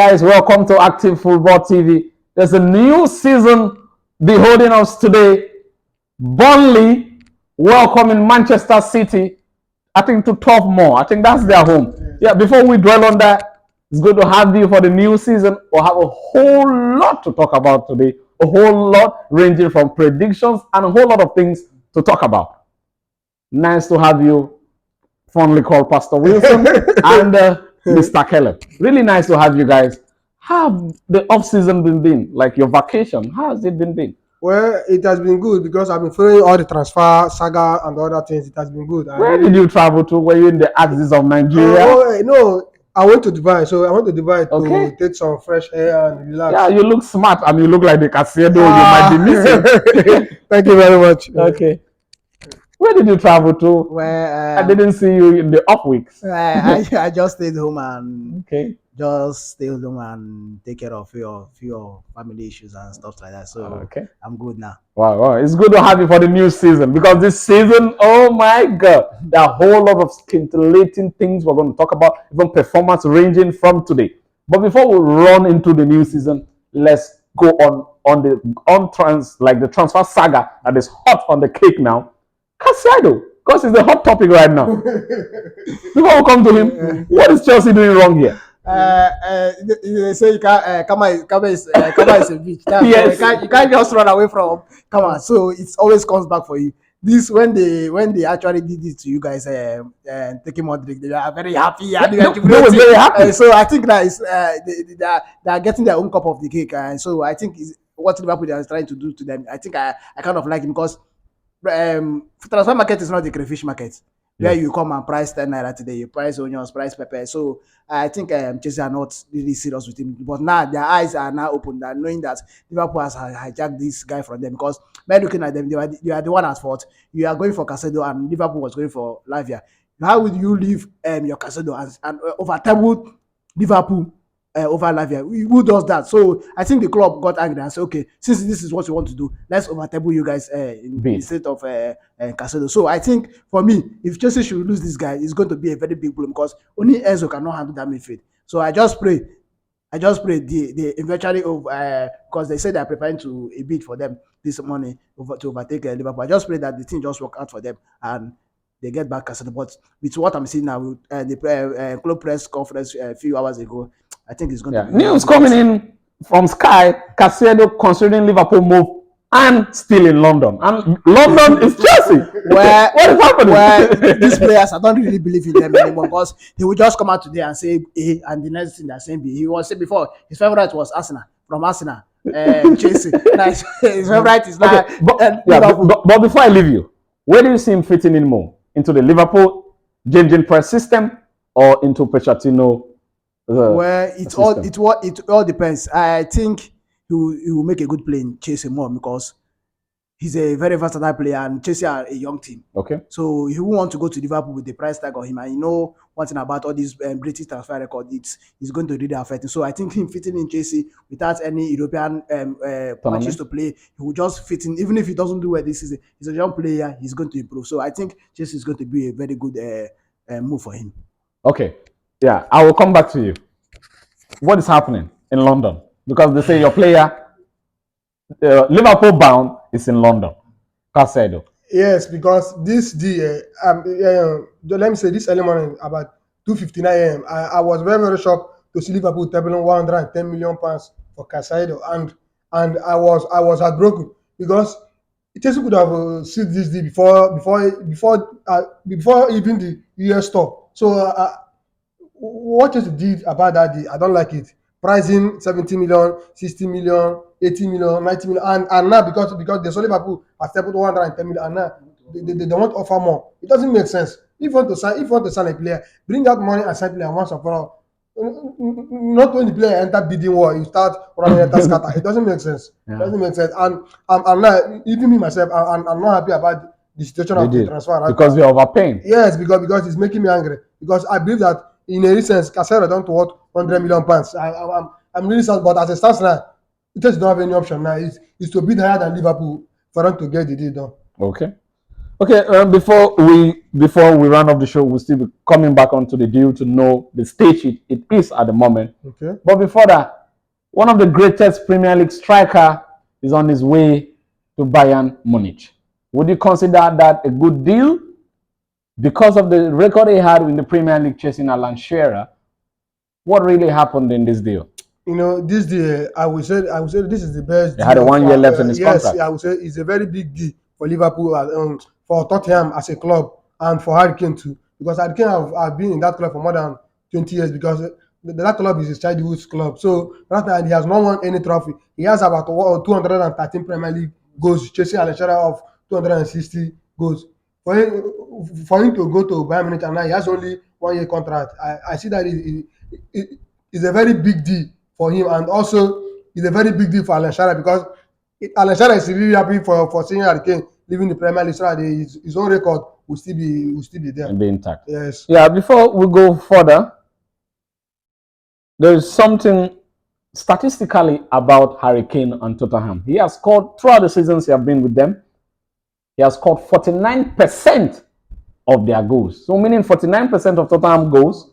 Guys, welcome to Active Football TV. There's a new season beholding us today. Burnley welcoming Manchester City, I think, to 12 more. I think that's their home. Yeah, before we dwell on that, it's good to have you for the new season. We'll have a whole lot to talk about today. A whole lot ranging from predictions and a whole lot of things to talk about. Nice to have you, fondly called Pastor Wilson, and Mr. Caleb. Really nice to have you guys. How have the off-season been? Like your vacation, how has it been? Well, it has been good because I've been following all the transfer saga and other things. It has been good. Where did you travel to? Were you in the axis of Nigeria? No, I went to Dubai. So I went to Dubai to take some fresh air and relax. Yeah, you look smart and you look like the Caicedo you might be missing. Thank you very much. Okay. Where did you travel to? Well, I didn't see you in the off weeks. I just stayed home and take care of few family issues and stuff like that. So I'm good now. Wow, it's good to have you for the new season, because this season, oh my God, there are a whole lot of scintillating things we're going to talk about, even performance ranging from today. But before we run into the new season, let's go on the transfer saga that is hot on the cake now. Caicedo, because it's the hot topic right now. Before we come to him, what is Chelsea doing wrong here? They say Kama is a beach. Yes. You can't just run away from Kama. So it always comes back for you. This when they actually did it to you guys, taking Modric, they are very happy. They were very happy. So I think that is they are getting their own cup of the cake, and so I think what Liverpool is trying to do to them. I think I kind of like it because transfer market is not the crayfish market. Where you come and price 10 naira today, you price onions, price pepper. So I think Chelsea are not really serious with him. But now their eyes are now open, that knowing that Liverpool has hijacked this guy from them. Because by looking at them, you are the one at fault. You are going for Caicedo and Liverpool was going for Lavia. How would you leave your Caicedo and overtable Liverpool over Lavia? Who does that? So I think the club got angry and said, okay, since this is what you want to do, let's overtable you guys instead of Caicedo. So I think for me, if Chelsea should lose this guy, it's going to be a very big problem because only Enzo cannot handle that midfield. So I just pray they eventually because they say they are preparing to a bid for them this morning to overtake Liverpool. I just pray that the team just work out for them and they get back Caicedo. But with what I'm seeing now, the club press conference a few hours ago, I think it's going to be news coming in from Sky. Caicedo considering Liverpool move and still in London. And London is Chelsea. What is happening? Well, these players, I don't really believe in them anymore because they will just come out today and say A, and the next thing they're saying B. He was saying before his favorite was Arsenal, from Arsenal, Chelsea. His favorite is now. But before I leave you, where do you see him fitting in more? Into the Liverpool changing press system or into Pochettino? Well, it all depends. I think he will make a good play in Chelsea more because he's a very versatile player and Chelsea are a young team. Okay. So he won't want to go to Liverpool with the price tag on him. And you know one thing about all these British transfer record, it's going to really affect him. So I think him fitting in Chelsea without any European matches to play, he will just fit in. Even if he doesn't do well this season, he's a young player, he's going to improve. So I think Chelsea is going to be a very good move for him. Okay. Yeah, I will come back to you. What is happening in London? Because they say your player, Liverpool bound, is in London. Caicedo. Yes, because this deal, let me say this early morning about 2:59 a.m. I was very, very shocked to see Liverpool tabling 110 million pounds for Caicedo, and I was heartbroken because Chelsea could have seen this deal before even the US store. So what Chelsea did about that deal, I don't like it. Pricing 70 million, 60 million, 80 million, 90 million, and now because the Solid Liverpool has stepped 110 million, and now they don't want to offer more. It doesn't make sense. If you want to sign a player, bring out money and sign player once and for all. Not when the player enter bidding war, you start running enter scatter. It doesn't make sense. Yeah. It doesn't make sense. And now, even me myself, I'm not happy about the situation of the transfer. Because we are overpaying. Yes, because it's making me angry. Because I believe that in a sense, Caicedo don't worth 100 million pounds. I'm really sad, but as it stands now, it just don't have any option now. It's to bid higher than Liverpool for them to get the deal done. Okay. Okay, before we run off the show, we'll still be coming back onto the deal to know the stage it is at the moment. Okay. But before that, one of the greatest Premier League striker is on his way to Bayern Munich. Would you consider that a good deal because of the record he had in the Premier League chasing Alan Shearer? What really happened in this deal? You know, this deal, I would say this is the best. He had a 1 year left in his yes, contract. I would say it's a very big deal for Liverpool, for Tottenham as a club, and for Harry Kane too, because Harry Kane have been in that club for more than 20 years, because that club is his childhood club. So right now he has not won any trophy. He has about 213 Premier League goals, chasing Alan Shearer of 260 goals. For him to go to Bayern Munich and now he has only 1 year contract, I see that it's a very big deal for him, and also it's a very big deal for Alan Shearer, because Alan Shearer is really happy for seeing Harry Kane leaving the Premier League, so that his own record will still be there And be intact. Yes. Yeah, before we go further, there is something statistically about Harry Kane and Tottenham. He has scored throughout the seasons he has been with them. He has scored 49% of their goals. So meaning 49% of Tottenham goals,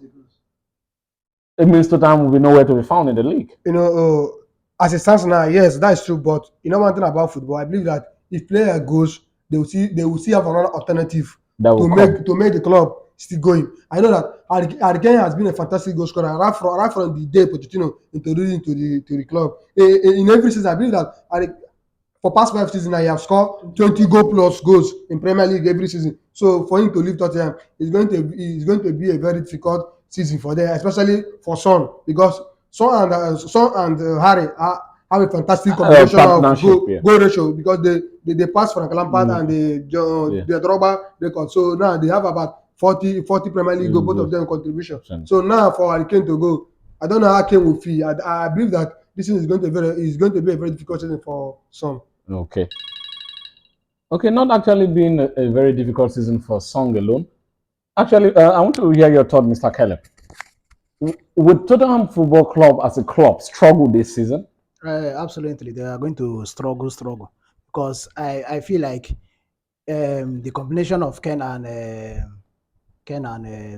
it means Tottenham will be nowhere to be found in the league. You know, as it stands now, yes, that is true. But you know one thing about football, I believe that if player goes, they will see have another alternative to make the club still going. I know that Harry Kane has been a fantastic goal scorer right from the day Pochettino introduced him to the club. In every season, I believe that for past 5 seasons, he have scored 20 plus goals in Premier League every season. So for him to leave Tottenham, it's going to be a very difficult season for them, especially for Son, because Son and Harry have a fantastic combination of goal ratio, because they pass Frank Lampard and the Drogba record. So now they have about 40 Premier League goal, both of them contribution. So now for Harry Kane to go, I don't know how Kane will feel. I believe that this is going to be a very difficult season for Son. Okay, not actually being a very difficult season for Son alone. Actually, I want to hear your thought, Mr. Caleb. Would Tottenham Football Club as a club struggle this season? Absolutely, they are going to struggle, because I feel like the combination of Ken and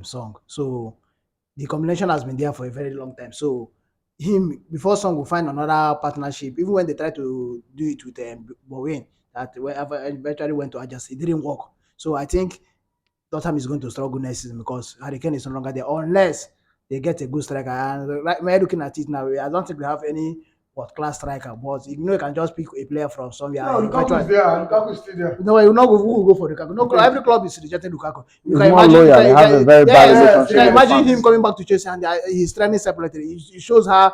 Song. So the combination has been there for a very long time. So before Song will find another partnership, even when they try to do it with Bowen, that eventually went to Ajax, it didn't work. So I think Tottenham is going to struggle next season, because Harry Kane is no longer there unless they get a good striker. And we're looking at it now, I don't think we have any class striker, but you can just pick a player from somewhere. No, Lukaku is there. Lukaku is still there. No, you know who will go for Lukaku. No, every club is rejecting Lukaku. You can imagine him coming back to Chelsea and he's training separately. It shows how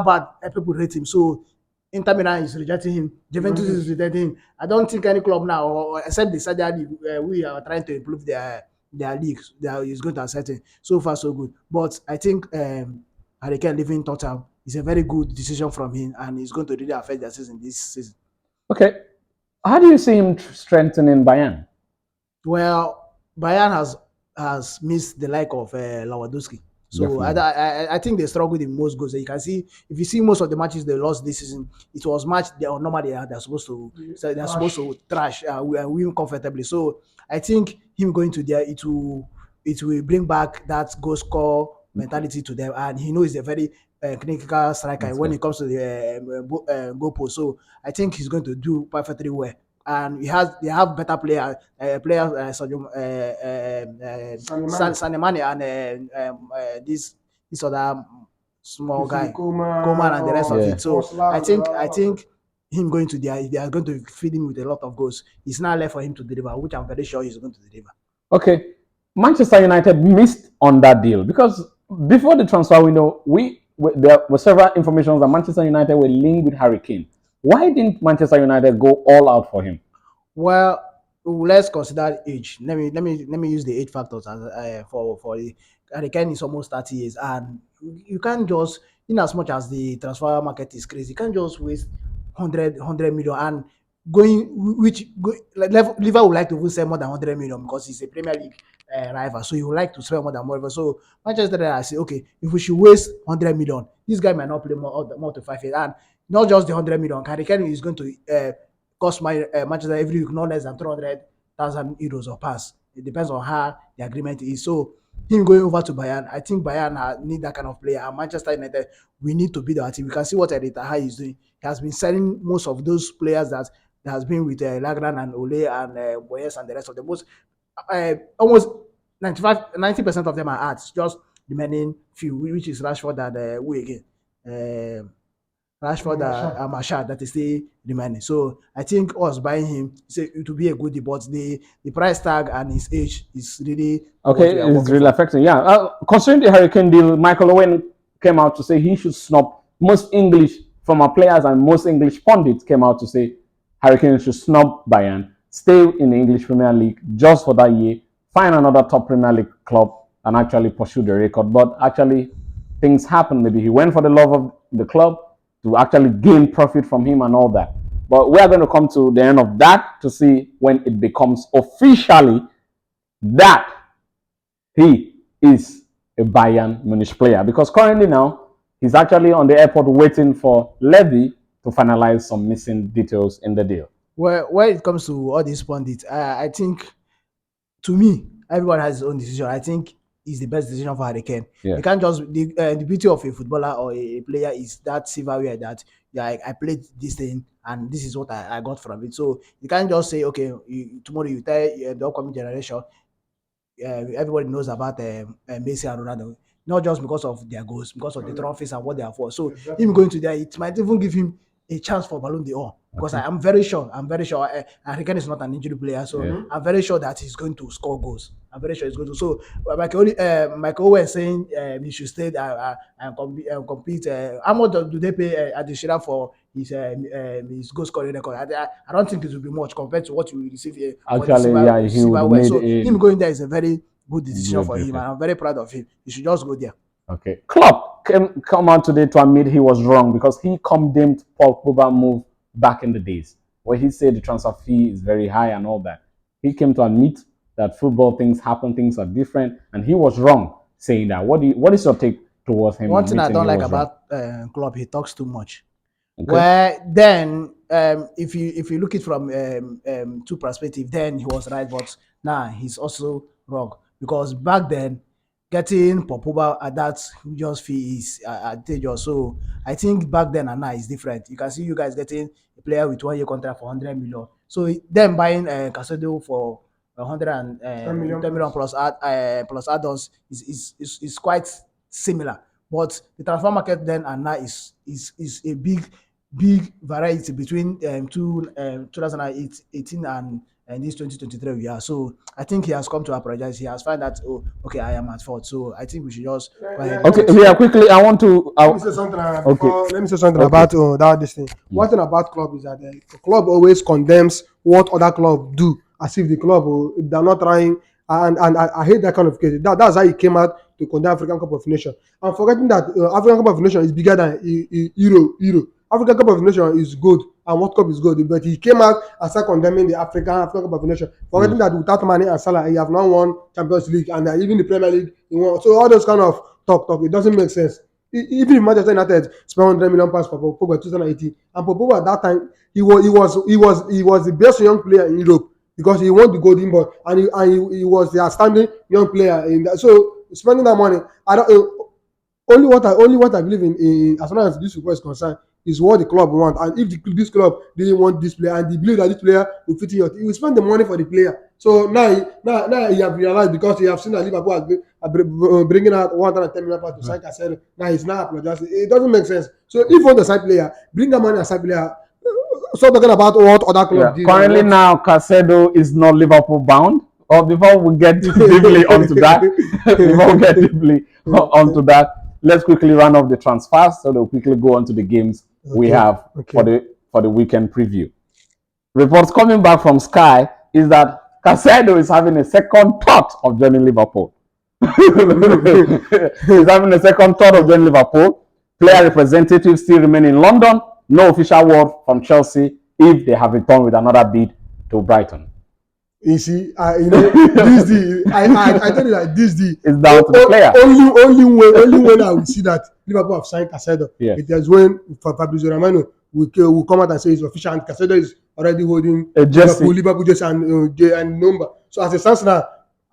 bad people rate him. So Inter Milan is rejecting him. Juventus is rejecting him. I don't think any club now, except the Saudi League, we are trying to improve their leagues. Is going to accept it. So far, so good. But I think Harry Kane leaving Tottenham is a very good decision from him, and he's going to really affect their season this season. Okay, how do you see him strengthening Bayern? Well, Bayern has missed the like of Lewandowski. So I think they struggled in most goals. You can see, if you see most of the matches they lost this season, it was match normally they're supposed to trash win comfortably. So I think him going to there, it will bring back that goal score mentality to them, and he knows he's a very clinical striker when it comes to the goal post. So I think he's going to do perfectly well. And they have better players Sanemane and this other small guy, Coman and the rest of it. So I think him going to there, they are going to feed him with a lot of goals. It's not left for him to deliver, which I'm very sure he's going to deliver. Okay, Manchester United missed on that deal, because before the transfer window, there were several informations that Manchester United were linked with Harry Kane. Why didn't Manchester United go all out for him? Well, let's consider age. Let me use the age factors as for the Harry Kane is almost 30 years, and you can't just, in as much as the transfer market is crazy, you can't just waste 100 million and Liverpool would like to sell more than 100 million because it's a Premier League rival, so he would like to spend more than more. So Manchester United, I say, okay, if we should waste 100 million, this guy might not play more to 5 years, and not just the 100 million. Harry Kane is going to cost Manchester every week no less than 300,000 1,000 euros or pass. It depends on how the agreement is. So him going over to Bayern, I think Bayern need that kind of player. And Manchester United, we need to beat our team. We can see what Eddie Taha is doing. He has been selling most of those players that has been with Lagran and Ole and Moyes and the rest of the most almost 90% of them are arts, just remaining few, which is Rashford and who again? Rashford and Marshall that is still remaining. So I think us buying him, it will be a good deal, but the price tag and his age is really okay. It's really affecting. Yeah, concerning the Hurricane deal, Michael Owen came out to say he should snub most English from our players, and most English pundits came out to say Hurricane should snub Bayern, stay in the English Premier League just for that year, find another top Premier League club, and actually pursue the record. But actually, things happened. Maybe he went for the love of the club to actually gain profit from him and all that. But we are going to come to the end of that to see when it becomes officially that he is a Bayern Munich player. Because currently now, he's actually on the airport waiting for Levy to finalize some missing details in the deal. Well, when it comes to all these pundits, I think, to me, everyone has his own decision. I think it's the best decision for Harry Kane. Yeah. You can't just the beauty of a footballer or a player is that silverware that I played this thing and this is what I got from it. So you can't just say, okay, tomorrow you tell the upcoming generation, everybody knows about Messi and Ronaldo, not just because of their goals, because of the trophies and what they are for. So him going to there, it might even give him a chance for Ballon d'Or. Because I'm very sure, Harry Kane is not an injury player, so I'm very sure that he's going to score goals. I'm very sure he's going to. So Michael Owen saying he should stay and compete. How much do they pay Adesina for his goal scoring record? I don't think it will be much compared to what you will receive here. Actually, he would need. So him going there is a very good decision for him, and I'm very proud of him. He should just go there. Okay, Klopp come out today to admit he was wrong because he condemned Paul Pogba move back in the days where he said the transfer fee is very high and all that. He came to admit that football things happen, things are different, and he was wrong saying that. What is your take towards him? One thing I don't like about Klopp, he talks too much. Okay. Where then, if you look it from two perspectives, then he was right, but now he's also wrong because back then, getting Pogba at that just fee is advantageous. So I think back then and now is different. You can see you guys getting a player with 1 year contract for 100 million. So them buying Caicedo for 110 million plus add-ons is quite similar. But the transfer market then and now is a big variety between 2018 and this 2023 we are. So I think he has come to apologize. He has found that, oh, okay, I am at fault. So I think we should just go ahead. Okay, yeah, quickly, I want to let me say something about this thing. One thing about club is that the club always condemns what other club do as if the club they're not trying, and I hate that kind of case. That's how he came out to condemn African Cup of Nations. I'm forgetting that African Cup of Nations is bigger than Euro. African Cup of Nations is good and World Cup is good, but he came out and started condemning the African Cup of Nations, forgetting that without Mane and Salah, he have now won Champions League and even the Premier League he won. So all those kind of talk, it doesn't make sense. Even if Manchester United spent 100 million pounds for Pogba 2018, and Pogba at that time he was the best young player in Europe because he won the Golden Ball and he was the outstanding young player in that. So spending that money, only what I believe in as far as this report is concerned is what the club want, and if this club didn't want this player and they believe that this player will fit in your team, he will spend the money for the player. So now he have realized because he have seen that Liverpool has been bringing out 110 million pounds to sign Caicedo. Now he's now apologizing. It doesn't make sense. So if you want the side player, bring that money as side player. Stop talking about what other clubs do. Currently now, Caicedo is not Liverpool bound. Or before we get deeply onto that, let's quickly run off the transfers so we'll quickly go on to the games we have for the weekend preview. Reports coming back from Sky is that Caicedo is having a second thought of joining Liverpool. He's having a second thought of joining Liverpool. Player representatives still remain in London. No official word from Chelsea if they have returned with another bid to Brighton. You see, this deal, I tell you that this deal is down to the player. Only when I will see that Liverpool have signed Caicedo. Yeah. It is when Fabrizio Romano will come out and say it's official and Caicedo is already holding A jersey. Liverpool jersey and number. So as it stands now,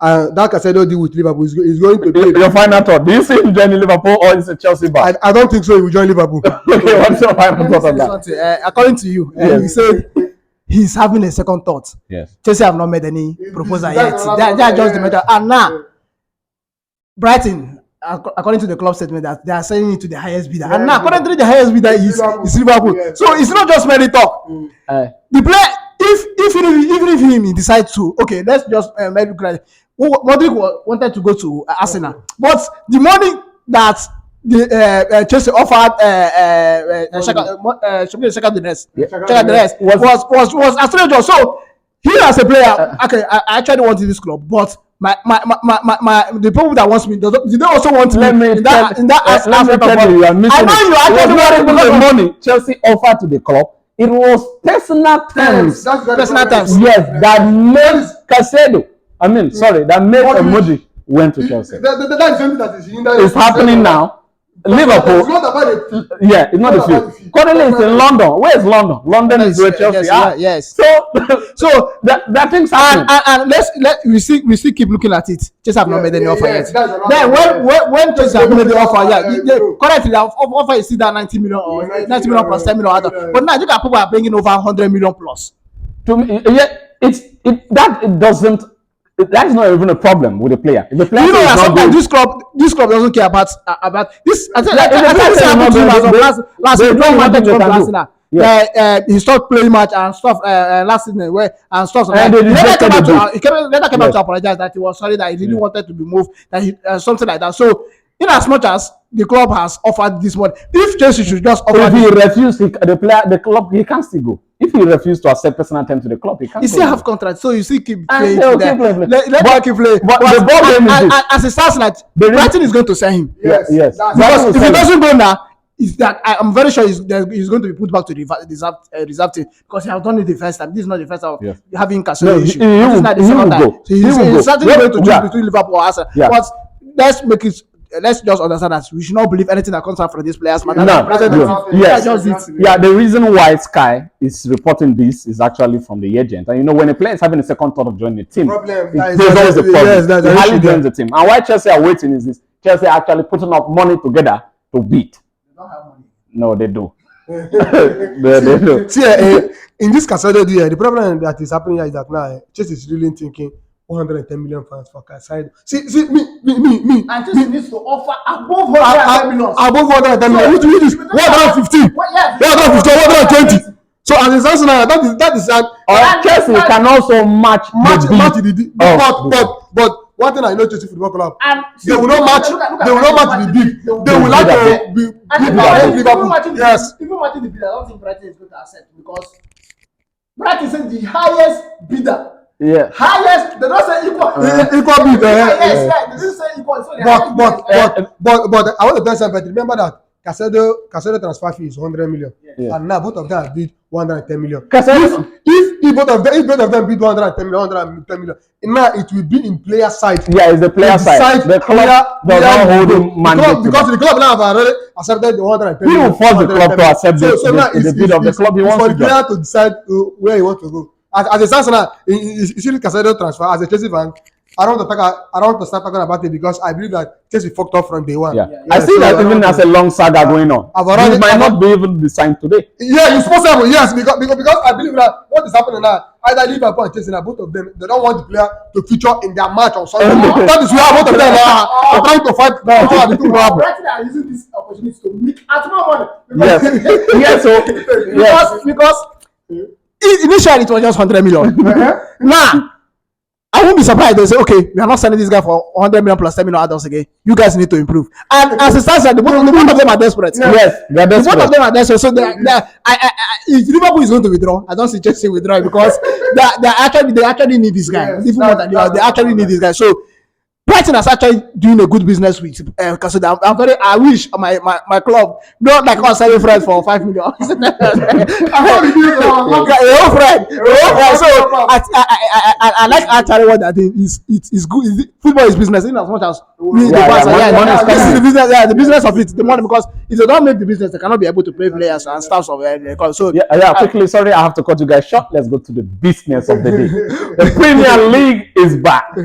that Caicedo deal with Liverpool is going to play. Your final thought? Do you see him joining Liverpool or is it Chelsea back? I don't think so. He will join Liverpool. Okay, what's your final thought on that? According to you, Yes. you said he's having a second thought. Yes. Chelsea have not made any proposal yet. That's They are just the yeah. matter. And now, Brighton, according to the club statement, that they are selling it to the highest bidder. And now, currently, the highest bidder is Liverpool. Yeah. So it's not just merely talk. The player, even if he decides to, okay, let's just maybe Modric wanted to go to Arsenal, but the money that the Chelsea offered was outrageous. So he as a player, okay, I actually wanted this club, but my the people that wants me, do they also want me in that aspect of you, are missing I know you actually not even the want money Chelsea offered to the club. It was personal terms. That's very personal correct. terms. Yes, that made Caicedo. That made Modric went to Chelsea. That is something that is in It's happening now. Liverpool. It's not about the Yeah, it's not the field. Currently, it's in London. Where is London? London is where Chelsea are. Yes. So that thing's happening. And we still keep looking at it. Chelsea have not made any offer yet. that's another Then one. when Chelsea have made the offer, Yeah. currently the offer is still that 90 million or 90 million plus 10 million. But now you got people are bringing over 100 million plus. To me, that is not even a problem with the player. If the player You know is that not sometimes good, this club doesn't care about this. I think Yeah, if the player is not good, last they season don't when he want wanted to they come to can do. Arsenal. Yeah. He stopped playing match and stuff last season and stuff. And they rejected the bid. He came out Yes. to apologize that he was sorry that he didn't wanted to be moved, that he something like that. So in as much as the club has offered this one, if Chelsea should just offer if he this, refused, the club, he can still go. If he refused to accept personal terms to the club, he can't he go. still have contract, so you still keep And playing. they'll for them. keep playing. Let him keep playing. but the problem is this. As it starts like Brighton is going to sell him. Yes. Yes. Because if he That's- doesn't go now, is that I'm very sure he's going to be put back to the reserve team because he has done it the first time. This is not the first time Yes. having Caicedo No, issue. he This will- is not the he second will time. go. So He will go. he's certainly going to choose Yeah. between Liverpool or Arsenal. Yeah. But let's just understand that we should not believe anything that comes out from these players. Man. No, yes. That's just it. Yeah, the reason why Sky is reporting this is actually from the agent. And you know, when a player is having a second thought of joining the team, Problem. there's That is- always a problem. yes, that's He an hardly issue there. joins the team. And why Chelsea are waiting is this: Chelsea are actually putting up money together to beat. No, they do. they do. See, in this Caicedo deal, the problem that is happening here is that now Chelsea is really thinking 110 million pounds for Caicedo. See, me. And Chelsea needs to offer above 110 million. Above 110 million, which is 115, 115, 120. So as it stands now, that is Or Chelsea can also match the bid. but one thing I know Chelsea Football Club, And they will not match. They will not match the bid. They will like to be Liverpool. Yes. Even matching the bidder, I don't think Brighton is going to accept because Brighton is the highest bidder. Yeah. Highest, they don't say equal. Equal bid. Yes, they didn't say equal. So But I want to tell you something. Remember that Caicedo transfer fee is 100 million, Yeah. and now both of them bid 110 million. Caicedo- If both of them bid 110 million, now it will be in player side. Yeah, it's the player side. The club does not hold him mandate. Because the club now have already accepted the 110 He will million. force the club to accept the bid of the it's club he wants for to the join. player to decide where he wants to go. As a stands now, you see the Caicedo transfer as a Chelsea fan. I don't want to start talking about it because I believe that Chelsea fucked up from day one. Yeah. I see that even as a long saga going on. I've It might not be even be signed today. Yeah, it's possible. Yes, because I believe that what is happening now, either Liverpool and Chelsea, both of them, they don't want the player to feature in their match on Sunday. That is why both of them are trying to fight. Brighton are using this opportunity to make at more money. Yes. Yes. So yes. Because initially it was just 100 million. Now, I won't be surprised. They say, okay, we are not selling this guy for 100 million plus 10 million adults again. You guys need to improve. And as it stands, the both of them are desperate. Yes, they're The both of desperate. them are desperate. So if Liverpool is going to withdraw, I don't see Chelsea withdraw because they actually need this guy. Yes, Even more than they actually need this guy. So Brighton is actually doing a good business with Caicedo. I wish my club not like us selling friends for 5 million. Your friend. So I like actually what I think is good. Football is business in as much as money is the business. Yeah, the business of it, the money, because if they don't make the business, they cannot be able to pay players and staffs of the club. So quickly. Sorry, I have to cut you guys short. Let's go to the business of the day. The Premier League is back.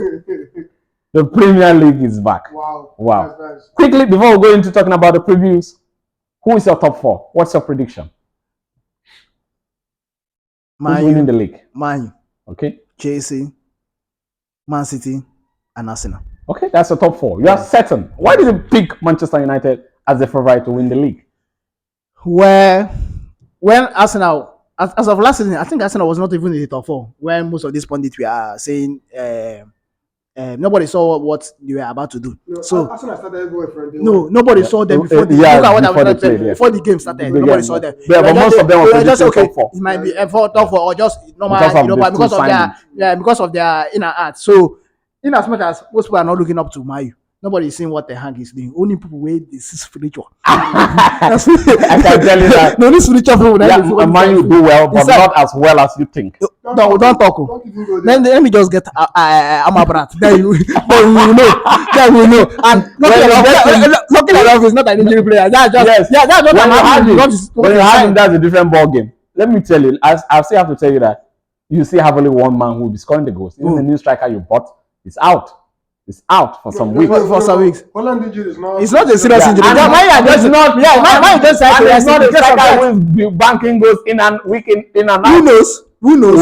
The Premier League is back. Wow. Nice. Quickly, before we go into talking about the previews, who is your top 4? What's your prediction? Who's winning the league? Man. Okay. Chelsea, Man City, and Arsenal. Okay, that's the top 4. You are certain. Why did you pick Manchester United as the favorite to win the league? When Arsenal, as of last season, I think Arsenal was not even in the top 4. When most of these pundits were saying nobody saw what they were about to do. So Arsenal started going from nobody saw them before the before the game started. Nobody saw them. Yeah, but most of them were just okay. It might be top 4 or just normal, but because of their inner art. So in as much as most people are not looking up to Mayu, nobody is seeing what the Hank is doing. Only people wait this is spiritual. I can tell you that. No, this spiritual people. Mayu do well, but not as well as you think. No, don't talk. Then let me just get Amabrat. Then you will know. Then we know. And looking at is not an injury player. That's just that's not when you have him, that's a different ball game. Let me tell you, I still have to tell you that you still have only one man who will be scoring the goals. Even the new striker you bought is out. It's out for some weeks. For some weeks. Holland injury is not. It's not a serious injury. Mine just not. Yeah, mine just like it's not a striker who is banking goals in and week in and out. Who knows? Who knows?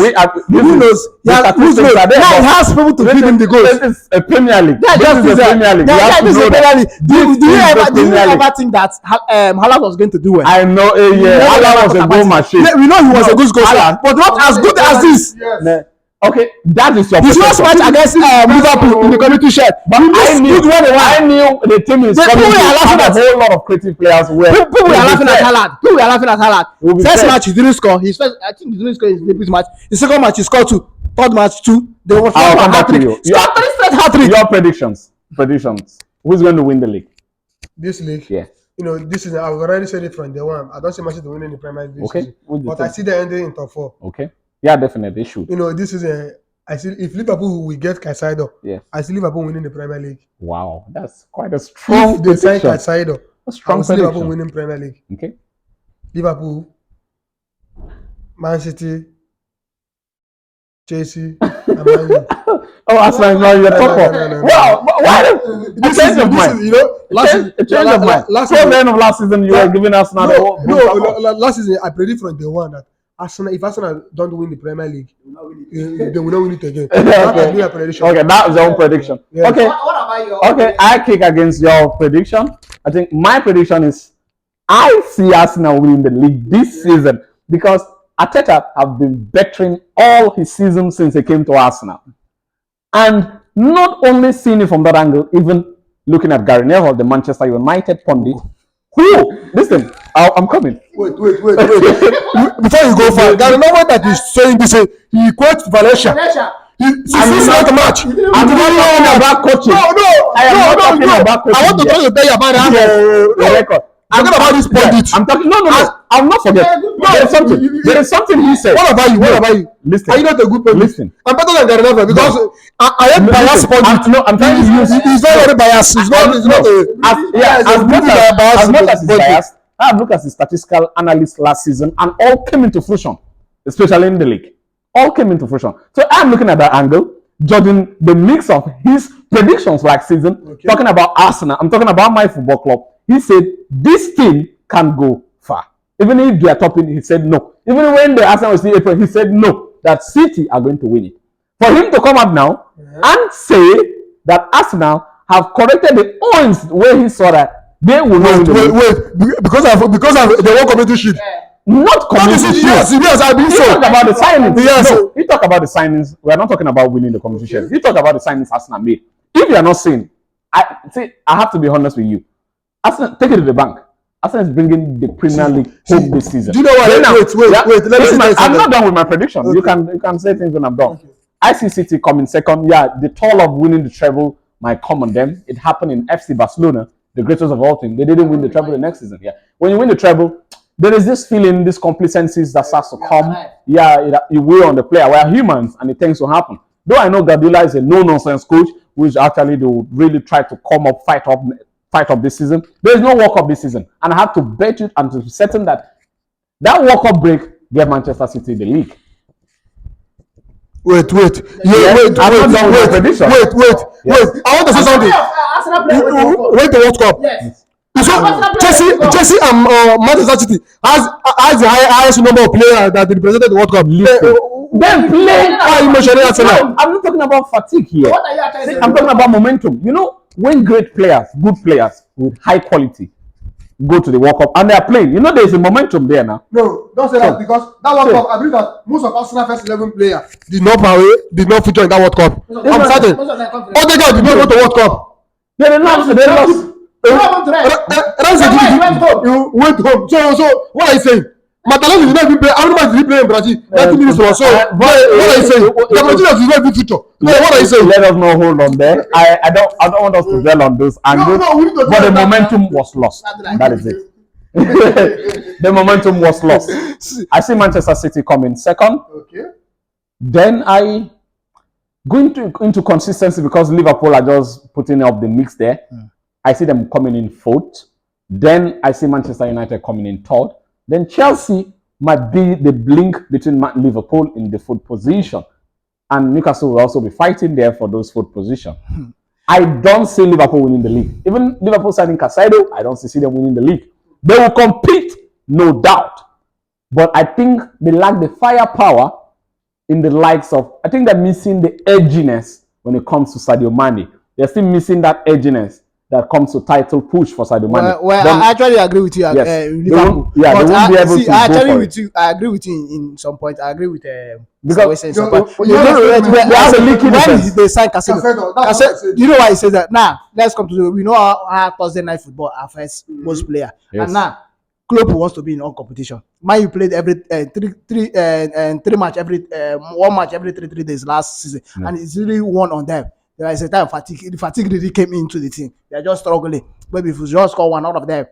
Who knows? Yeah, who knows? Now he has people to feed him the goals. This is a Premier League. This is a Premier League. This is a Premier League. Do you ever think that Haaland was going to do well? I know. Haaland was a goal machine. We know he was a good scorer, but not as good as this. Okay, that is your. His last match against Liverpool in the community shield, but I knew the team is coming to have a whole lot of creative players. People were laughing at Haaland. First match he didn't score. His first, I think he didn't score his debut match. The second match he scored 2. Third match 2. They were hat-trick. Your predictions. Who's going to win the league? This league. Yeah. This is. I've already said it from day one. I don't see Manchester winning the Premier League this season, but I see them ending in top 4. Okay. Yeah, definitely, they should. This is I see if Liverpool will get Caicedo. Yeah. I see Liverpool winning the Premier League. Wow, that's quite a strong. If they sign Caicedo, a strong I see Liverpool winning Premier League. Okay. Liverpool, Man City, Chelsea, and Man U. Oh, Arsenal is not your top 4. Wow, why? This is change of mind. Last season, you were giving us now. No. Last season, I predicted from day one that if Arsenal don't win the Premier League, they will not win it again. Okay, that was your own prediction. Yeah. Okay, what about your okay, I kick against your prediction. I think my prediction is I see Arsenal winning the league this season because Arteta have been bettering all his seasons since he came to Arsenal. And not only seeing it from that angle, even looking at Gary Neville, the Manchester United pundit, who, listen, I'm coming. Wait. Before you go far, Gary Neville that is saying this, he quotes Valencia. This is not a match. I'm not talking about coaching. I am not talking about coaching. I want to tell you about the record. I'm talking about this pundit. I'm talking. No. I'm not forgetting. There is something he said. What about you? Listen. Are you not a good pundit? Listen. I'm better than Gary Neville because I am biased pundit. No, I'm trying to use. He's not very biased. He's not. As much as he's biased, I have looked at his statistical analysis last season, and all came into fruition, especially in the league. All came into fruition. So I'm looking at that angle, judging the mix of his predictions last season. Talking about Arsenal, I'm talking about my football club. He said this team can go far. Even if they are topping, he said no. Even when the Arsenal was in April, he said no, that City are going to win it. For him to come out now and say that Arsenal have corrected the points where he saw that they will not win. Because of the one community sheet. Not community shield. Yes, I believe so. He talked about the signings. Yes. No, he talked about the signings. We are not talking about winning the community shield. He talked about the signings Arsenal made. If you are not saying, I have to be honest with you. Arsenal, take it to the bank. Arsenal is bringing the Premier League home this season. Do you know what? Wait. Let me I'm not done with my prediction. Okay. You can say things when I'm done. Okay. I see City coming second. Yeah, the toll of winning the treble might come on them. It happened in FC Barcelona, the greatest of all time. They didn't win the treble the next season. Yeah, when you win the treble, there is this feeling, this complacency that starts to come. Yeah, it will on the player. We are humans, and it tends to happen. Though I know Guardiola is a no-nonsense coach, which actually they will really try to come up, fight up this season. There is no World Cup this season, and I have to bet you and to be certain that World Cup break get Manchester City the league. Wait. Wait. I want to say something. Wait the World Cup. Yes. So Chelsea and Manchester City has the highest number of players that represented the World Cup. Then play. Arsenal. I'm not talking about fatigue here. What are you actually saying? I'm talking about momentum. You know, when great players, good players with high quality go to the World Cup and they are playing, you know, there is a momentum there now. No, don't say that, because that World Cup, I believe that most of Arsenal first 11 players did not feature in that World Cup. I'm certain. Odegaard did not go to World Cup. They lost. You went home. So what are you saying? Matalon did not even play. How many matches did he play in Brazil? 90 minutes or so. What are you saying? The Brazilians did not even feature. What are you saying? Let us not hold on there. I don't want us to dwell on those angles. But the momentum was lost. That is it. The momentum was lost. I see Manchester City coming second. Okay. Then I go into consistency because Liverpool are just putting up the mix there. I see them coming in fourth. Then I see Manchester United coming in third. Then Chelsea might be the link between Liverpool in the fourth position. And Newcastle will also be fighting there for those fourth position. I don't see Liverpool winning the league. Even Liverpool signing Caicedo, I don't see them winning the league. They will compete, no doubt. But I think they lack the firepower in the likes of, I think they're missing the edginess when it comes to Sadio Mane. They're still missing that edginess that comes to title push for Sadio Mane. Well, I actually agree with you. Yes. Liverpool. They won't be able to I go actually for with you. I agree with you in some point. I agree with because when they sign Caicedo, you know why he says that? Now let's come to the, we know how Thursday night football affects most players, and now Klopp wants to be in all competition. Man, you played every three match every 1 match every 3 days last season, and it's really won on them. There is a time fatigue. The fatigue really came into the team. They are just struggling. Maybe if you just score one out of them,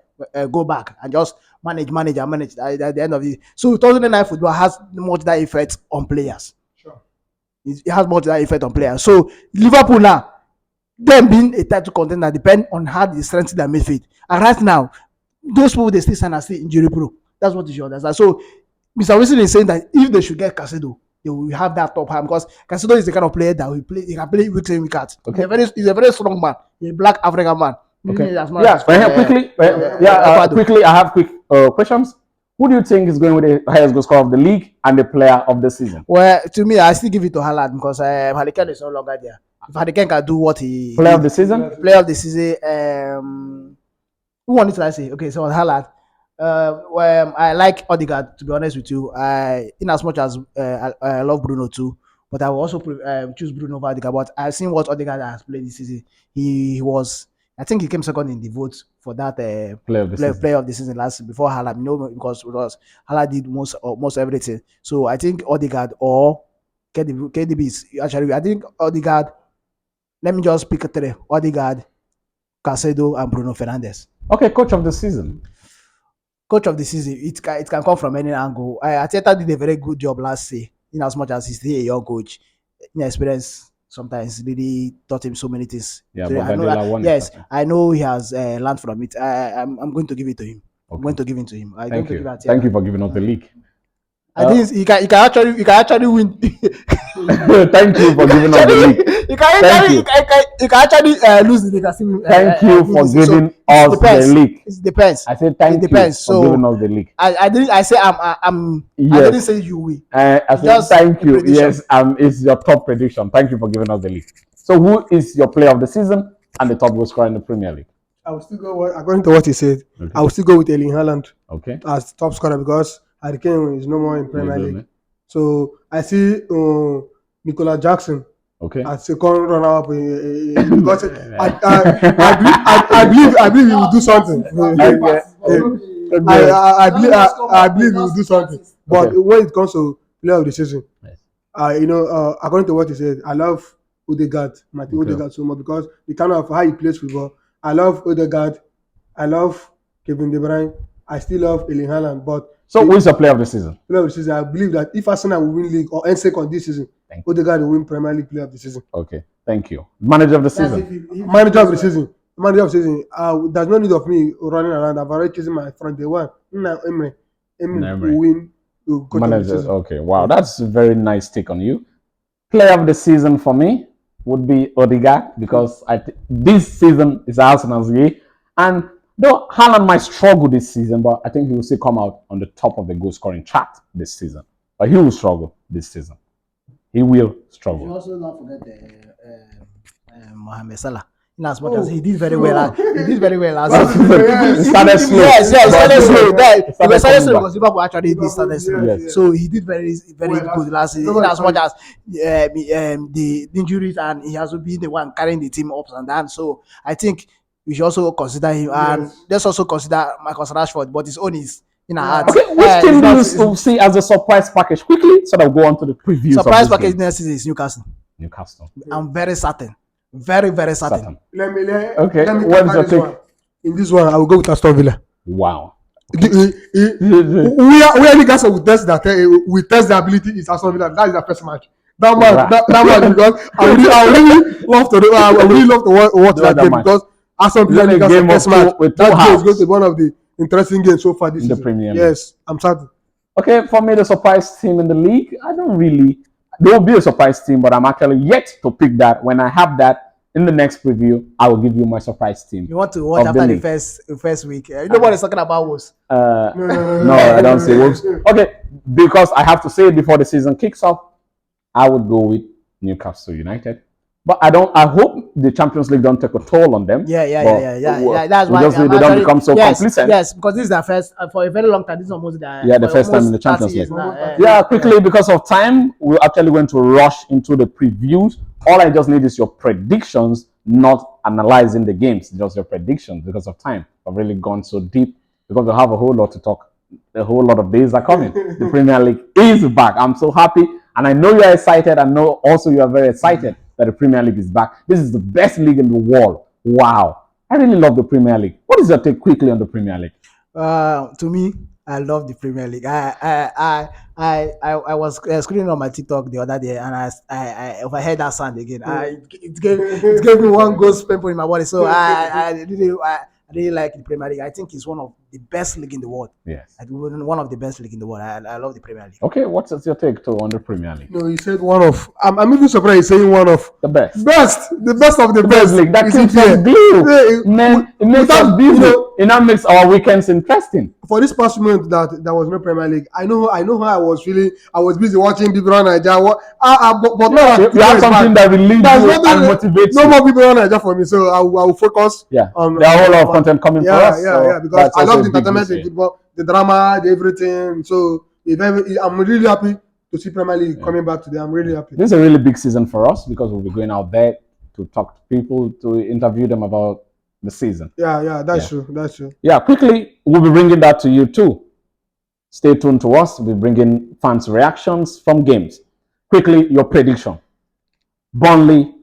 go back and just manage at the end of it. So Thursday night football has much that effect on players. Sure. It has much that effect on players. So Liverpool now, them being a title contender depend on how they strengthen their midfield. And right now, those people they still sign are still injury prone. That's what you should understand. So Mr. Wilson is saying that if they should get Caicedo, they will have that top hand, because Caicedo is the kind of player that will play. He can play week in, week out. Okay. He's a very strong man. He's a black African man. Okay. Quickly, I have quick questions. Who do you think is going with the highest goal scorer of the league and the player of the season? Well, to me, I still give it to Haaland because Harry Kane is no longer there. If Harry Kane can do what he player of the season, who wanted to say? Okay, so Haaland. Well, I like Odegaard, to be honest with you. In as much as I love Bruno too, but I will also choose Bruno over Odegaard. But I've seen what Odegaard has played this season. He was, I think he came second in the vote for that player of the season last before Haaland. You know, because Haaland did most everything. So I think Odegaard or KDB is actually. I think Odegaard. Let me just pick a three: Odegaard, Caicedo, and Bruno Fernandes. Okay, coach of the season. Coach of the season, it can come from any angle. Arteta did a very good job last year, in as much as he's still a young coach. Experience sometimes really taught him so many things. Yeah, so but I know he has learned from it. I'm going to give it to him. Okay. I'm going to give it to him. Thank you. Thank you for giving us the league. I think he can actually win. Thank you for giving us the league. He can actually lose the league. Thank you for giving us the league. It depends. I said thank you for giving us the league. I didn't. I say I'm. Yes. I didn't say you will. I said thank you. Yes, it's your top prediction. Thank you for giving us the league. So, who is your player of the season and the top goal scorer in the Premier League? I will still go according to what he said. Okay. I will still go with Erling Haaland. Okay. As top scorer because Harry Kane is no more in Premier League. So I see Nicola Jackson as second runner-up because I believe he will do something. I believe he will do something. But when it comes to player of the season, according to what he said, I love Martin Okay. Odegaard so much because the kind of how he plays football. I love Odegaard. I love Kevin De Bruyne. I still love Erling Haaland. But So who is your player of the season? player of the season, I believe that if Arsenal will win league or end second this season, Thank you. Odegaard will win Premier League player of the season. Okay, thank you. Manager of the season. Manager of the season. Manager of the season. There's no need of me running around. I've already chosen my front day one. Now Emery will win. Manager. Okay, wow, that's a very nice take on you. Player of the season for me would be Odegaard because this season is Arsenal's year, and though Haaland might struggle this season, but I think he will still come out on the top of the goal scoring chart this season. But he will struggle this season. He will struggle. You also not forget Mohamed Salah. In as much as he did very well, he did very well last season. He started slow. Yes, he started slow. He Started slow because Liverpool actually did started slow. Yes. So he did very good last season. In as much as the injuries, and he has been the one carrying the team ups and downs. So I think we should also consider him, and let's also consider Marcus Rashford. But his own is in our hearts. Okay, which team do you see as a surprise package? Quickly, so that we'll go on to the previews. Surprise package next season is Newcastle. Newcastle. I'm very certain. Very, very certain. Let me what is your take? In this one, I will go with Aston Villa. Wow. Where Newcastle will test that we test the ability is Aston Villa. That is the first match. That match because I really love to watch that game because Aston Villa Newcastle first match. That game is going to be one of the interesting games so far this season. The Premier League. Yes, I'm certain. Okay, for me, the surprise team in the league, there will be a surprise team, but I'm actually yet to pick that. When I have that in the next preview, I will give you my surprise team. You want to watch after the first week? You know what is talking about Wolves? No, I don't say Wolves. Okay, because I have to say before the season kicks off, I would go with Newcastle United. But I hope the Champions League don't take a toll on them. Yeah. That's why they don't become so complacent. Yes, because this is their first for a very long time. This is almost the first time in the Champions League. Quickly because of time, we're actually going to rush into the previews. All I just need is your predictions, not analyzing the games, just your predictions because of time. I've really gone so deep because we have a whole lot to talk. A whole lot of days are coming. The Premier League is back. I'm so happy, and I know you're excited. I know also you are very excited that the Premier League is back. This is the best league in the world. Wow. I really love the Premier League. What is your take quickly on the Premier League? To me, I love the Premier League. I was scrolling on my TikTok the other day, and I overheard that sound again. It gave me one ghost pimple in my body. So I really like the Premier League. I think it's one of the best league in the world. Yes. One of the best league in the world. I love the Premier League. Okay, what's your take too on the Premier League? No, he said one of. I'm even surprised he's saying one of the best. The best of the best league. That keeps us blue. Man, it makes us busy. It now makes our weekends interesting. For this past month that there was no Premier League, I know how I was feeling. I was busy watching people on Nigeria. But now you have something that relieves you and motivates you. No more people on Nigeria for me, so I will focus. On there are a whole lot of content coming for us. Because I love the entertainment in football, the drama, the everything. So I'm really happy to see Premier League coming back today. I'm really happy. This is a really big season for us because we'll be going out there to talk to people, to interview them about the season. That's true. Yeah, quickly, we'll be bringing that to you too. Stay tuned to us. We'll be bringing fans' reactions from games. Quickly, your prediction. Burnley,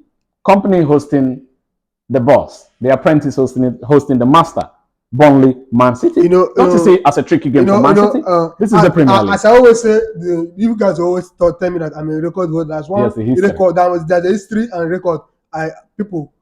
company hosting the boss. The apprentice hosting the master. Burnley, Man City. Not to say as a tricky game for Man City. This is the Premier League. As I always say, you guys always tell me that I'm a record holder. That's one record. There's a history and record. People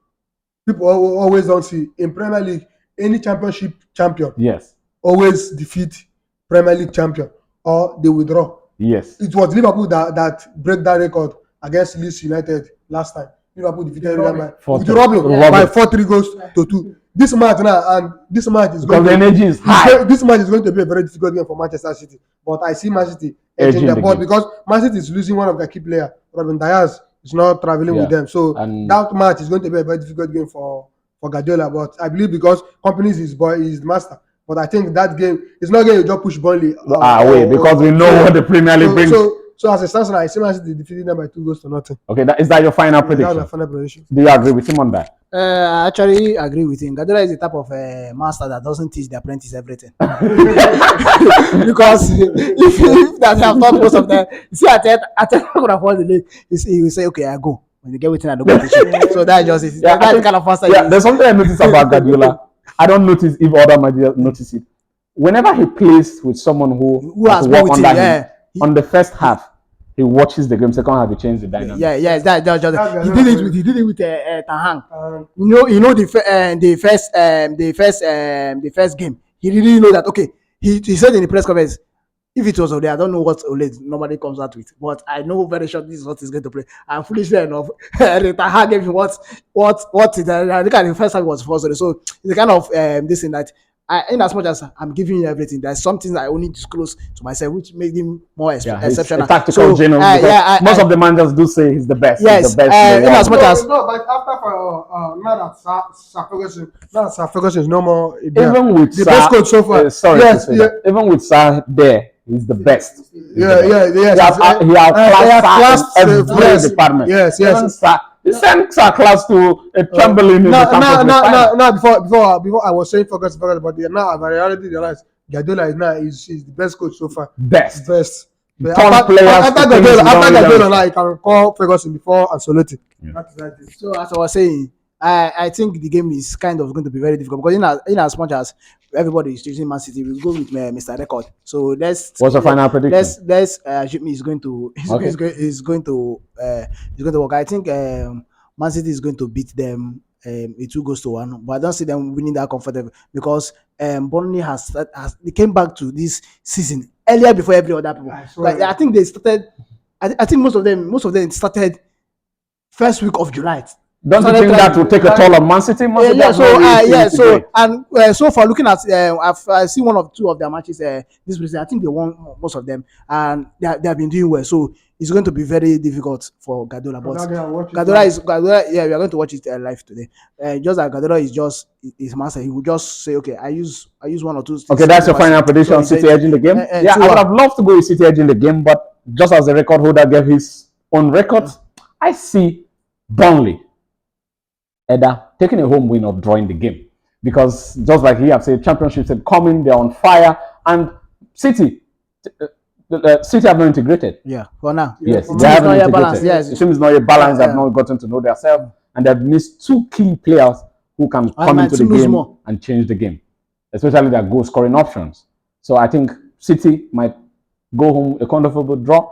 always don't see in Premier League any championship champion. Yes. Always defeat Premier League champion or they withdraw. Yes. It was Liverpool that break that record against Leeds United last time. Liverpool defeated Real by 4-3 goals to 2. This match is going to energy is high. This match is going to be a very difficult game for Manchester City. But I see Man City edging the ball because Man City is losing one of their key players. Ruben Dias is not traveling with them. So that match is going to be a very difficult game for Guardiola. But I believe because Company is his master. But I think that game is not going to just push Burnley away because we know what the Premier League brings. So as a stands now, I see Man City defeating them by 2-0. Okay, is that your final prediction? That's my final prediction. Do you agree with him on that? I actually agree with him. Guardiola is the type of master that doesn't teach the apprentice everything. Because if that have taught most of them, see at the could afford the league, he will say, okay, I go. when they get waiting, I don't go to shit. So that's just it. Yeah, That's the kind of answer. yeah, there's something I noticed about Guardiola. I don't notice if other managers notice it. Whenever he plays with someone who has worked under him, on the first half, he watches the game. Second half, he changes the dynamic. Yeah, that's just he did it with Tahang. You know the first game. He really know that. Okay, he said in the press conference, if it was Ole, I don't know what Ole normally comes out with, but I know very sure this is what he's going to play. And foolishly enough, Tahang gave him what look at the first half was first. So it's the kind of this thing that. In as much as I'm giving you everything, there's something that I only disclose to myself, which made him more exceptional. A tactical general. Most of the managers do say he's the best. Yes, he's the best in as much as but after now that Sir Ferguson is no more. Even with the best coach so far. Even with Sir there, he's the best. He outclassed every department. Yes. He sent Sir class to a trembling in the before I was saying Ferguson, but now I've already realized Guardiola is the best coach so far. Best. After Guardiola, now I can call Ferguson before Ancelotti. So as I was saying, I think the game is kind of going to be very difficult because in as much as everybody is choosing Man City, we'll go with Mr. Record. So let's. What's the final prediction? Let's assume he's going to work. I think Man City is going to beat them 2-1, but I don't see them winning that comfortable because Burnley they came back to this season earlier before every other people. Like, I think they started. I think most of them started first week of July. Don't you think that will take a toll on Man City? So far looking at, I've seen one or two of their matches this season. I think they won most of them, and they have been doing well. So it's going to be very difficult for Guardiola. But Guardiola, we are going to watch it live today. Just like Guardiola is just his master, he will just say, okay, I use one or two. Okay, that's your final prediction. City edging the game. I would have loved to go with City edging the game, but just as the record holder gave his own record, I see Burnley either taking a home win or drawing the game, because just like he have said, championships are coming, they're on fire, and City have not integrated. Yeah, for now. Yes, they haven't integrated. Yes, the team is not yet balanced. They have not gotten to know themselves, and they've missed two key players who can come into the game and change the game, especially their goal scoring options. So I think City might go home a comfortable draw,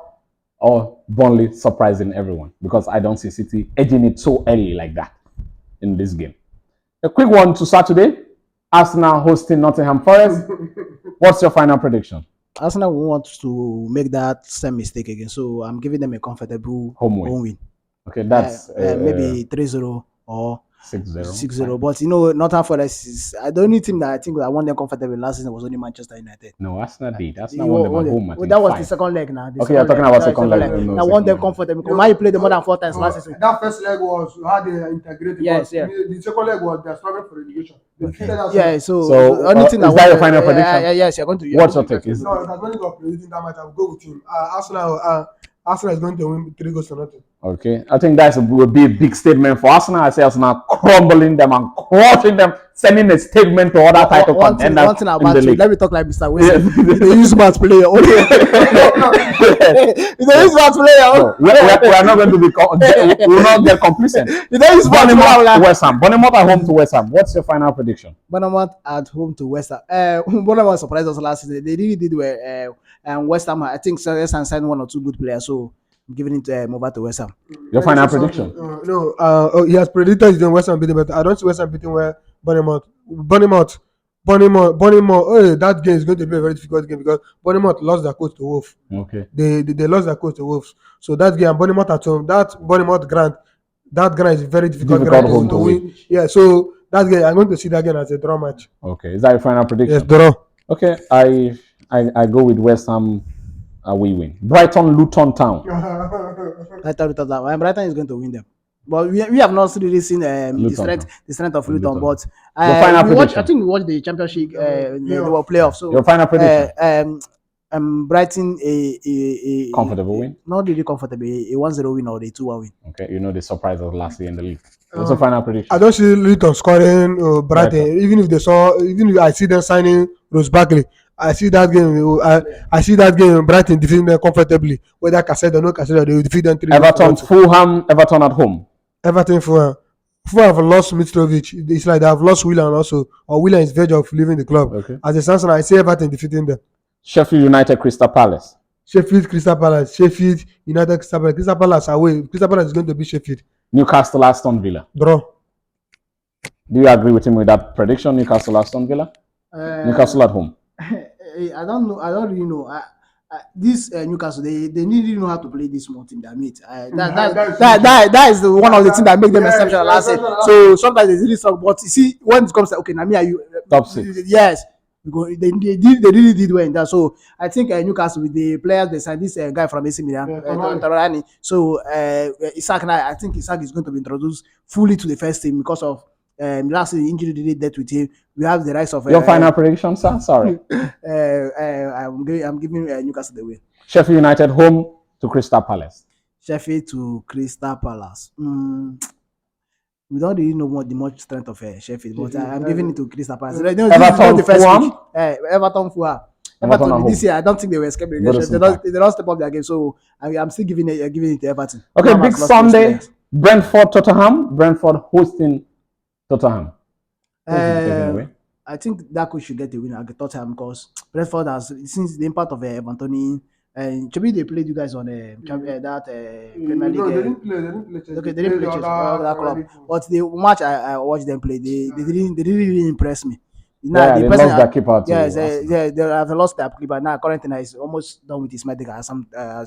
or Burnley surprising everyone, because I don't see City edging it so early like that in this game. A quick one to Saturday. Arsenal hosting Nottingham Forest. What's your final prediction? Arsenal wants to make that same mistake again, so I'm giving them a comfortable home win. Okay, that's maybe 3-0 or 6-0. 6-0. But you know, Nottingham Forest is the only team that I think I won them comfortably last season was only Manchester United. No, Arsenal did. Arsenal won them at home. Well, that was the second leg now. Okay, you're talking about second leg. I won them comfortably because Man played them more than 4 times last season. That first leg was how they integrated. Yes. The second leg was they're struggling for relegation. Yeah, so the only thing is that your final prediction? Yes, you're going to. What's your take? No, if I'm going to go predicting that match, I'll go with him. Arsenal is going to win 3-0. Okay, I think that will be a big statement for Arsenal. I say Arsenal crumbling them and crushing them, sending a statement to other title contenders. One thing about you, let me talk like Mr. Wilson. They use match player. They use match player. We are not going to be. We will not get complacent. West Ham. Bournemouth at home to West Ham. What's your final prediction? Bournemouth at home to West Ham. Bournemouth surprised us last season. They really did well. And West Ham, I think, West Ham signed 1 or 2 good players. So I'm giving it over to West Ham. Your final prediction? He has predicted he's doing West Ham beating, but I don't see West Ham beating Bournemouth. That game is going to be a very difficult game because Bournemouth lost their coach to Wolves. Okay. They lost their coach to Wolves. So that game, Bournemouth at home, that Bournemouth Grant is very difficult home to win. Yeah, so that game, I'm going to see that game as a draw match. Okay. Is that your final prediction? Yes, draw. Okay. I go with West Ham. We win. Luton Town. Brighton is going to win them. But we have not really seen the strength of Luton. But I think we watched the championship the playoffs. So your final prediction? Brighton a comfortable win. Not really comfortable. A 1-0 win or a 2-1 win. Okay, you know they surprised us last year in the league. What's your final prediction? I don't see Luton scoring Brighton. Even if I see them signing Rose Barkley. I see that game. I see that game. Brighton defeating them comfortably. Whether Caicedo or no Caicedo, they will defeat them 3. Everton, Fulham, Everton at home. Everton, Fulham. Fulham have lost Mitrovic. It's like they have lost Willian also, or Willian is verge of leaving the club. Okay. As a Samson, I see Everton defeating them. Sheffield United, Crystal Palace. Sheffield, Crystal Palace. Sheffield United, Crystal Palace. Crystal Palace away. Crystal Palace is going to be Sheffield. Newcastle, Aston Villa. Draw. Do you agree with him with that prediction? Newcastle, Aston Villa. Newcastle at home. I don't know. I don't really know. This Newcastle, they really know how to play this small team that meet. That is one of the things that make them exceptional last year. So sometimes they really suck. But you see, when it comes to now, are you top 6? Yes, they really did well in that. So I think Newcastle with the players they signed this guy from AC Milan, Torani. So Isak, I think Isak is going to be introduced fully to the first team because of last season injury did that with him. We have the rise of your final prediction, sir. Sorry, I'm giving Newcastle the win. Sheffield United home to Crystal Palace. Sheffield to Crystal Palace. We don't really know the much strength of Sheffield, but I'm giving it to Crystal Palace. Everton, Fulham. Everton, Fulham. Everton this year, I don't think they were escape relegation. They don't step up their game, so I'm still giving it to Everton. Okay, big Sunday. Brentford, Tottenham. Brentford hosting Tottenham. I think that coach should get the win at Tottenham because Brentford has, since the impact of Anthony and maybe they played you guys on that Premier League. No, they didn't play. Okay, they didn't play that club. But the match I watched them play, they didn't really impress me. Now, they lost their keeper. Yes, they have lost their keeper. Now, currently, is almost done with his medical as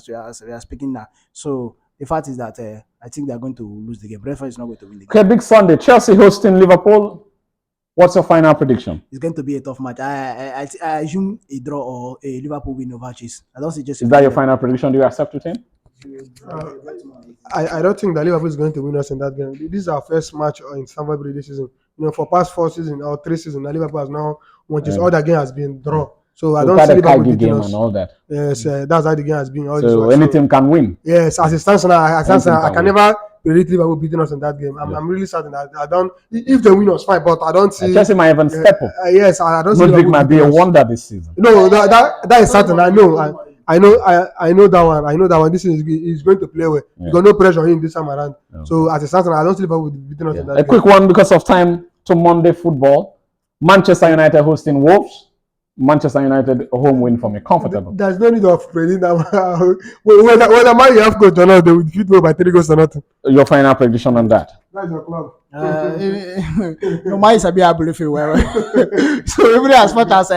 we are speaking now. So the fact is that I think they are going to lose the game. Brentford is not going to win the game. Okay, big Sunday. Chelsea hosting Liverpool. What's your final prediction? It's going to be a tough match. I assume a draw or a Liverpool win over Chelsea. I don't see Chelsea. Is that your final prediction? Do you accept it, him? I don't think that Liverpool is going to win us in that game. This is our first match in Stamford Bridge this season. For past 4 seasons or 3 seasons, Liverpool has now won. Just all the game has been draw. So I don't see Liverpool beating us. And all that. Yes, that's how the game has been. So any team can win. Yes, as it stands now, I can never predict Liverpool beating us in that game. I'm really certain that I don't. If they win us, fine, but I don't see. Chelsea might even step up. Yes, I don't see. Modric might be a wonder this season. No, that is certain. I know that one. I know that one. This is going to play well. You got no pressure on him this time around. Okay. So as a certain, I don't see Liverpool beating us in that game. A quick one because of time to Monday football. Manchester United hosting Wolves. Manchester United home win for me, comfortable. There's no need of predicting that. Whether Man you have coach or not, they will defeat me by 3 goals or nothing. Your final prediction on that? That's your club. No, mine is a bit able to well. So even as much as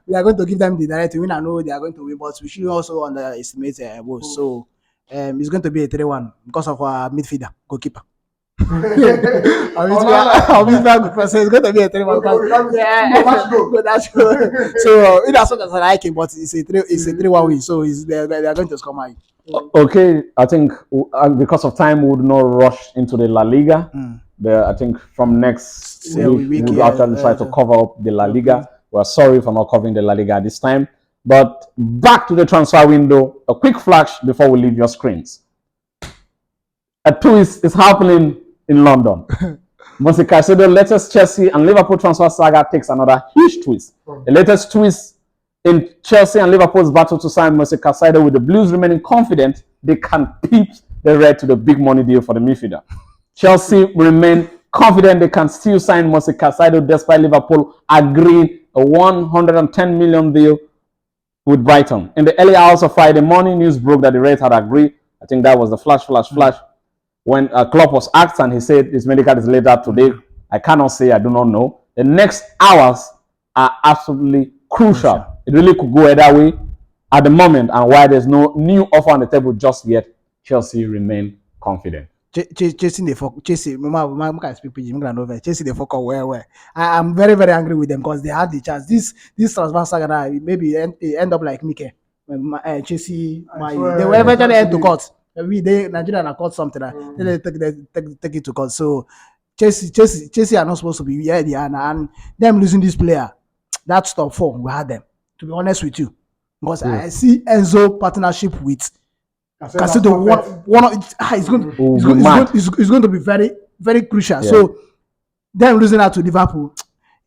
we are going to give them the direct win, I know they are going to win, but we should also underestimate Wolves. So it's going to be a 3-1 because of our midfielder, goalkeeper. So it's going to be a 3-1. That's good. So in as much as I like him, but it's a 3-1 win. So they are going to score mine. Okay, I think because of time we would not rush into the La Liga. I think from next week we'll actually try to cover up the La Liga. We're sorry for not covering the La Liga this time. But back to the transfer window. A quick flash before we leave your screens. A twist is happening in London. Moisés Caicedo, latest Chelsea and Liverpool transfer saga takes another huge twist. The latest twist in Chelsea and Liverpool's battle to sign Moisés Caicedo, with the Blues remaining confident they can peep the red to the big money deal for the midfielder. Chelsea remain confident they can still sign Moisés Caicedo despite Liverpool agreeing a $110 million deal with Brighton. In the early hours of Friday morning, news broke that the Reds had agreed. I think that was the flash. When Klopp was asked and he said his medical is later today, I cannot say, I do not know. The next hours are absolutely crucial. It really could go either way at the moment, and while there's no new offer on the table just yet, Chelsea remain confident. Chasing the focus. Chelsea, Chelsea the focus where I'm very, very angry with them because they had the chance. This transfer saga maybe end up like Mike. Chelsea, they will eventually end to court. Nigeria caught something. Then they take it to court. So Chelsea are not supposed to be here, and them losing this player. That's top 4. We had them. To be honest with you, because I see Enzo partnership with Caicedo. It's going to be very, very crucial. So them losing out to Liverpool,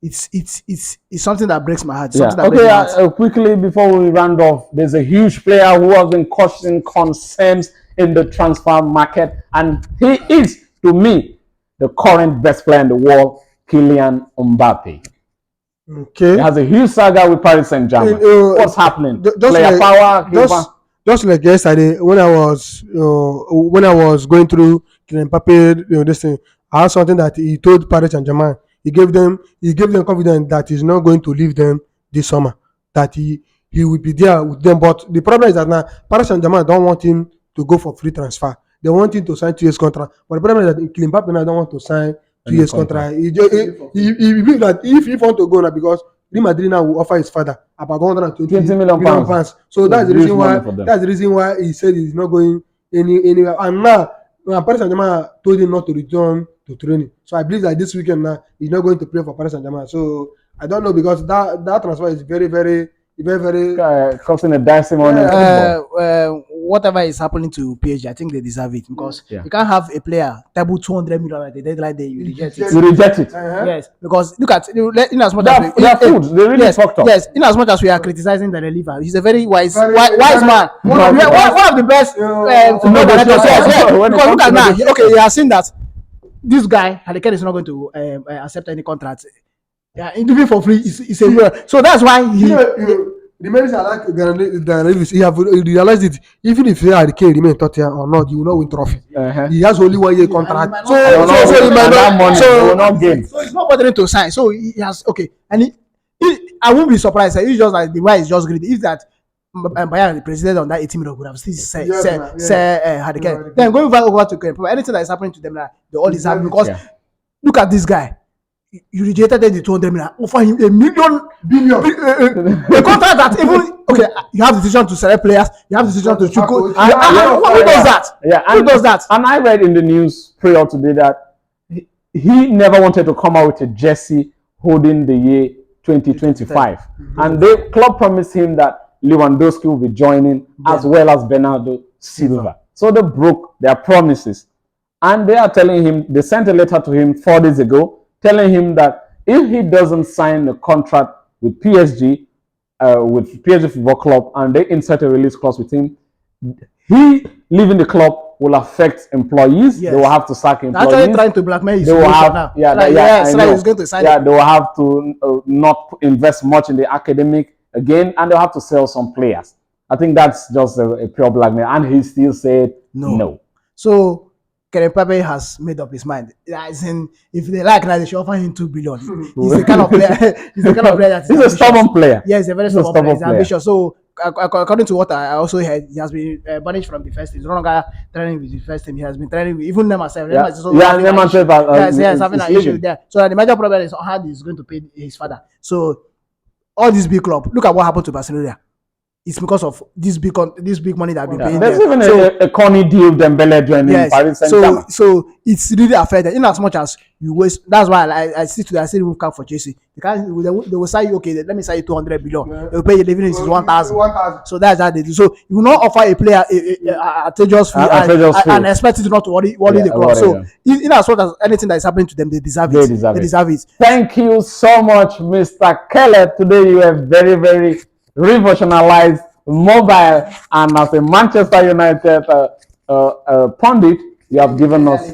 it's something that breaks my heart. Yeah. Something that breaks Okay. my heart. Quickly before we round off, there's a huge player who has been causing concerns in the transfer market, and he is, to me, the current best player in the world, Kylian Mbappe. Okay. He has a huge saga with Paris Saint-Germain. What's happening? Just Player like, power. just like yesterday when I was going through Kylian Mbappe, this thing, I had something that he told Paris Saint-Germain. He gave them confidence that he's not going to leave them this summer. That he will be there with them. But the problem is that now Paris Saint-Germain don't want him to go for free transfer. They want him to sign 2 years contract. But the problem is that Kylian Mbappe now don't want to sign 2 years contract. He believes that if he want to go now, because Real Madrid now will offer his father about 120 million pounds. So that's the reason why. That's the reason why he said he's not going anywhere. And now Paris Saint-Germain told him not to return to training. So I believe that this weekend now he's not going to play for Paris Saint-Germain. So I don't know, because that transfer is very costing a dicey money. Whatever is happening to PSG, I think they deserve it, because you can't have a player table 200 million at the deadline day, you reject it. You reject it. Yes, because look at, in as much as they really fucked up. Yes, in as much as we are criticizing the reliever, he's a very wise man. One of the best. Because look at now, okay, you have seen that this guy Kane is not going to accept any contract. Yeah, interview for free is a real. So that's why the manager like the reviews. He have realized it. Even if Harry Kane remain Tottenham or not, you will not win trophy. He has only 1 year contract. So he might not gain. So it's not bothering to sign. So he has and I won't be surprised. It's just like the why is just greedy. If that Bayern, the president on that 80 million would have still said Harry Kane. Then going back over to Kane, anything that is happening to them now, they all deserve, because look at this guy. You rejected the 200 million, offer him $1 billion. A contract that even you have the decision to select players, you have the decision to choose. Who does that? Yeah, who does that? And I read in the news prior today that he never wanted to come out with a jersey holding the year 2025, and the club promised him that Lewandowski will be joining as well as Bernardo Silva. So they broke their promises, and they are telling him, they sent a letter to him 4 days ago, telling him that if he doesn't sign a contract with PSG, with PSG Football Club, and they insert a release clause with him, he leaving the club will affect employees. They will have to sack employees. Actually trying to blackmail his they will have, now. He's going to sign they will have to not invest much in the academic again, and they'll have to sell some players. I think that's just a pure blackmail, and he still said no. So Kylian Mbappe has made up his mind. As in, if they like now, they should offer him 2 billion. He's the kind of player. He's the kind of player that he's a stubborn player. Yeah, he's a very stubborn player. He's ambitious. So, according to what I also heard, he has been banished from the first team. He's no longer training with the first team. He has been training with even them myself. Yes, having an issue there. So the major problem is how he's going to pay his father. So all these big clubs, look at what happened to Barcelona. It's because of this big money that have been paying. There's even a corny deal Dembele joining Paris Saint-Germain. So it's really affected. In as much as you waste, that's why I see today. I say move cap for Chelsea. They will say, okay, let me say you 200 billion. They will pay you living is 1,000. So that's how they do. So you will not offer a player a dangerous fee and expect it not to worry the club. So in as much as anything that is happening to them, they deserve it. They deserve it. Thank you so much, Mr. Keller. Today you have very revolutionized mobile, and as a Manchester United pundit, you have given us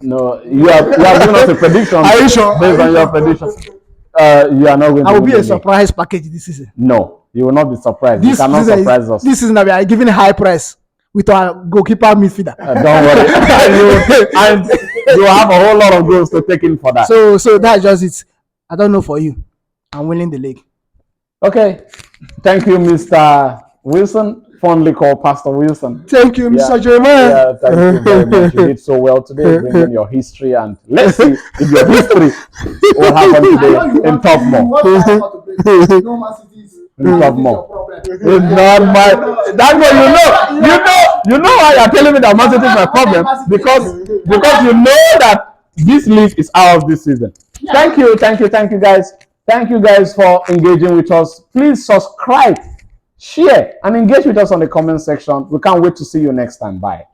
you have given us a prediction. Are you sure? Based on your prediction, you are not going to. I will be a surprise package this season. No, you will not be surprised. You cannot surprise us. This season we are giving a high price with our goalkeeper midfielder. Don't worry, and you have a whole lot of goals to take in for that. So that's just it. I don't know for you. I'm winning the league. Okay, thank you, Mr. Wilson, fondly called Pastor Wilson. Thank you, Mr. Jeremiah. Yeah, thank you very much. You did so well today, bringing your history, and let's see if your history will happen today in Top More. In Top More. It's not my. That's what you know why you're telling me that Man City is my problem, because you know that this league is ours this season. Thank you, guys. Thank you guys for engaging with us. Please subscribe, share, and engage with us on the comment section. We can't wait to see you next time. Bye.